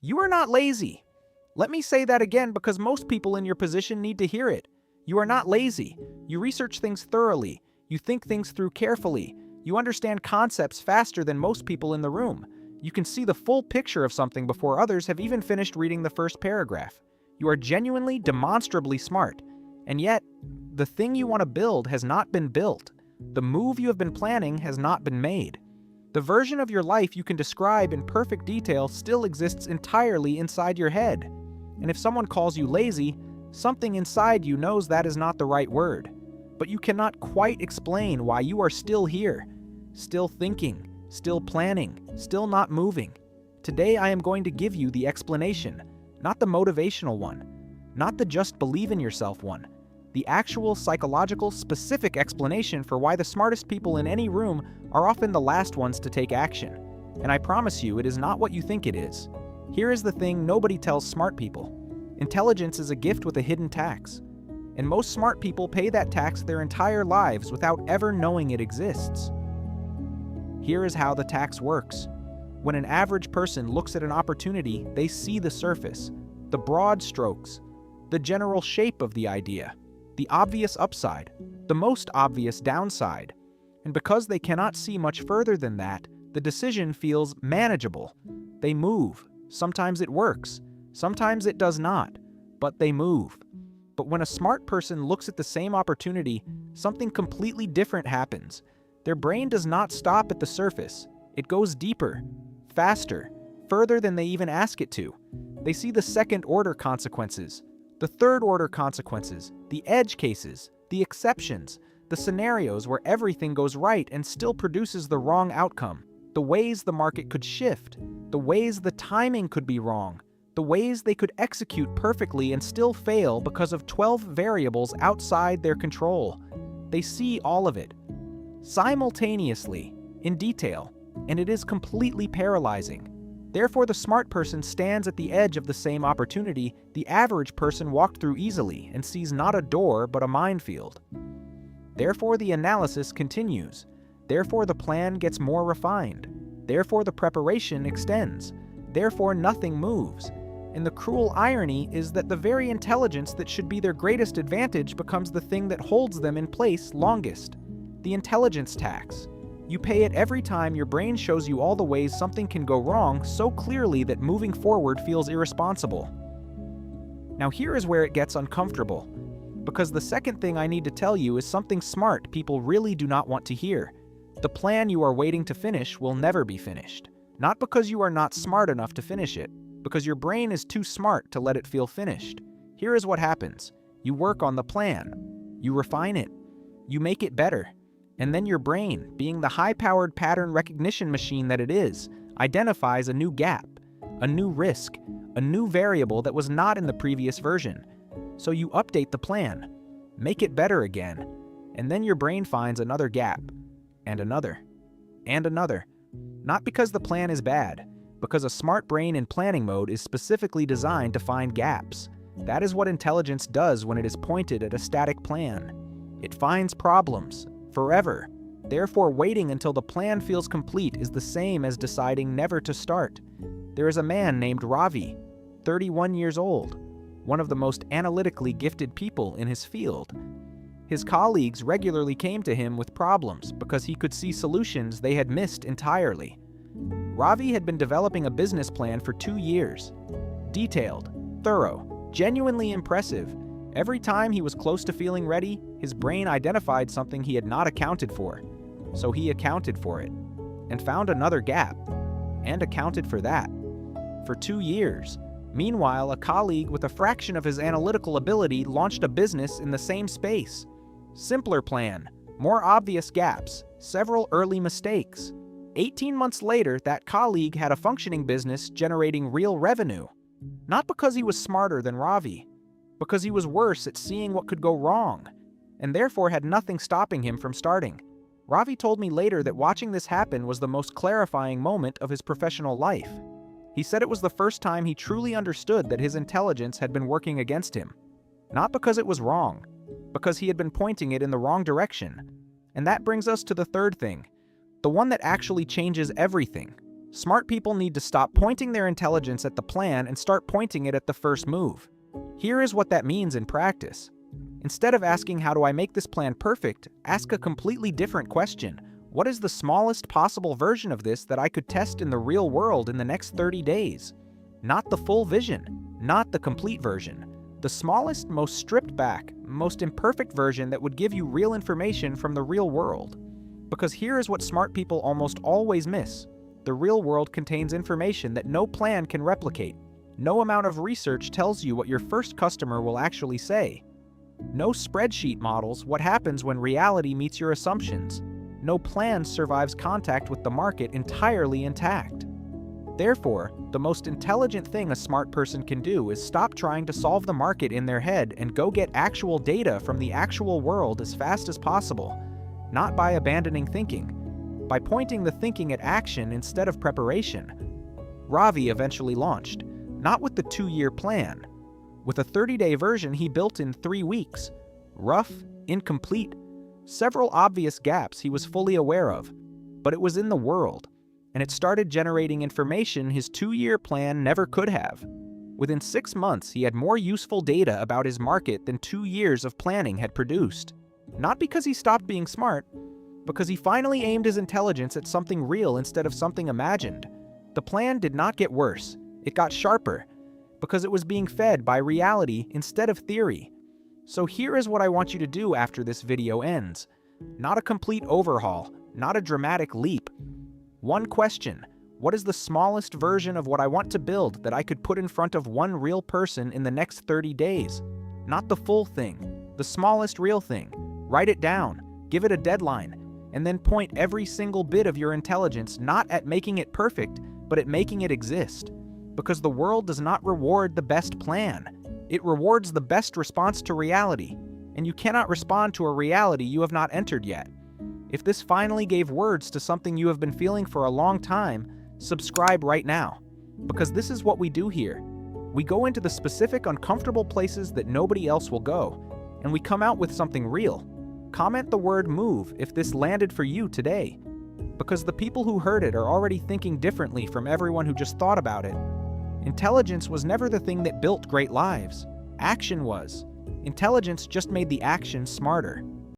You are not lazy. Let me say that again because most people in your position need to hear it. You are not lazy. You research things thoroughly. You think things through carefully. You understand concepts faster than most people in the room. You can see the full picture of something before others have even finished reading the first paragraph. You are genuinely, demonstrably smart. And yet, the thing you want to build has not been built. The move you have been planning has not been made. The version of your life you can describe in perfect detail still exists entirely inside your head. And if someone calls you lazy, something inside you knows that is not the right word. But you cannot quite explain why you are still here, still thinking, still planning, still not moving. Today I am going to give you the explanation, not the motivational one, not the just believe in yourself one, the actual psychological specific explanation for why the smartest people in any room are often the last ones to take action. And I promise you, it is not what you think it is. Here is the thing nobody tells smart people. Intelligence is a gift with a hidden tax. And most smart people pay that tax their entire lives without ever knowing it exists. Here is how the tax works. When an average person looks at an opportunity, they see the surface, the broad strokes, the general shape of the idea, the obvious upside, the most obvious downside. And because they cannot see much further than that, the decision feels manageable. They move. Sometimes it works. Sometimes it does not. But they move. But when a smart person looks at the same opportunity, something completely different happens. Their brain does not stop at the surface. It goes deeper, faster, further than they even ask it to. They see the second-order consequences, the third-order consequences, the edge cases, the exceptions, the scenarios where everything goes right and still produces the wrong outcome, the ways the market could shift, the ways the timing could be wrong, the ways they could execute perfectly and still fail because of 12 variables outside their control. They see all of it, simultaneously, in detail, and it is completely paralyzing. Therefore, the smart person stands at the edge of the same opportunity the average person walked through easily and sees not a door but a minefield. Therefore, the analysis continues. Therefore, the plan gets more refined. Therefore, the preparation extends. Therefore, nothing moves. And the cruel irony is that the very intelligence that should be their greatest advantage becomes the thing that holds them in place longest. The intelligence tax. You pay it every time your brain shows you all the ways something can go wrong so clearly that moving forward feels irresponsible. Now here is where it gets uncomfortable, because the second thing I need to tell you is something smart people really do not want to hear. The plan you are waiting to finish will never be finished. Not because you are not smart enough to finish it, because your brain is too smart to let it feel finished. Here is what happens. You work on the plan. You refine it. You make it better. And then your brain, being the high-powered pattern recognition machine that it is, identifies a new gap, a new risk, a new variable that was not in the previous version. So you update the plan, make it better again, and then your brain finds another gap, and another, and another. Not because the plan is bad, because a smart brain in planning mode is specifically designed to find gaps. That is what intelligence does when it is pointed at a static plan. It finds problems. Forever. Therefore, waiting until the plan feels complete is the same as deciding never to start. There is a man named Ravi, 31 years old, one of the most analytically gifted people in his field. His colleagues regularly came to him with problems because he could see solutions they had missed entirely. Ravi had been developing a business plan for 2 years. Detailed, thorough, genuinely impressive. Every time he was close to feeling ready, his brain identified something he had not accounted for. So he accounted for it, and found another gap, and accounted for that. For 2 years. Meanwhile, a colleague with a fraction of his analytical ability launched a business in the same space. Simpler plan, more obvious gaps, several early mistakes. 18 months later, that colleague had a functioning business generating real revenue. Not because he was smarter than Ravi, because he was worse at seeing what could go wrong, and therefore had nothing stopping him from starting. Ravi told me later that watching this happen was the most clarifying moment of his professional life. He said it was the first time he truly understood that his intelligence had been working against him. Not because it was wrong, because he had been pointing it in the wrong direction. And that brings us to the third thing, the one that actually changes everything. Smart people need to stop pointing their intelligence at the plan and start pointing it at the first move. Here is what that means in practice. Instead of asking, how do I make this plan perfect, ask a completely different question. What is the smallest possible version of this that I could test in the real world in the next 30 days? Not the full vision, not the complete version. The smallest, most stripped back, most imperfect version that would give you real information from the real world. Because here is what smart people almost always miss. The real world contains information that no plan can replicate. No amount of research tells you what your first customer will actually say. No spreadsheet models what happens when reality meets your assumptions. No plan survives contact with the market entirely intact. Therefore, the most intelligent thing a smart person can do is stop trying to solve the market in their head and go get actual data from the actual world as fast as possible. Not by abandoning thinking, by pointing the thinking at action instead of preparation. Ravi eventually launched, not with the 2-year plan, with a 30-day version he built in 3 weeks. Rough, incomplete, several obvious gaps he was fully aware of, but it was in the world, and it started generating information his 2-year plan never could have. Within 6 months, he had more useful data about his market than 2 years of planning had produced. Not because he stopped being smart, because he finally aimed his intelligence at something real instead of something imagined. The plan did not get worse, it got sharper, because it was being fed by reality instead of theory. So here is what I want you to do after this video ends. Not a complete overhaul, not a dramatic leap. One question: what is the smallest version of what I want to build that I could put in front of one real person in the next 30 days? Not the full thing, the smallest real thing. Write it down, give it a deadline, and then point every single bit of your intelligence not at making it perfect, but at making it exist. Because the world does not reward the best plan. It rewards the best response to reality, and you cannot respond to a reality you have not entered yet. If this finally gave words to something you have been feeling for a long time, subscribe right now. Because this is what we do here. We go into the specific uncomfortable places that nobody else will go, and we come out with something real. Comment the word "move" if this landed for you today. Because the people who heard it are already thinking differently from everyone who just thought about it. Intelligence was never the thing that built great lives. Action was. Intelligence just made the action smarter.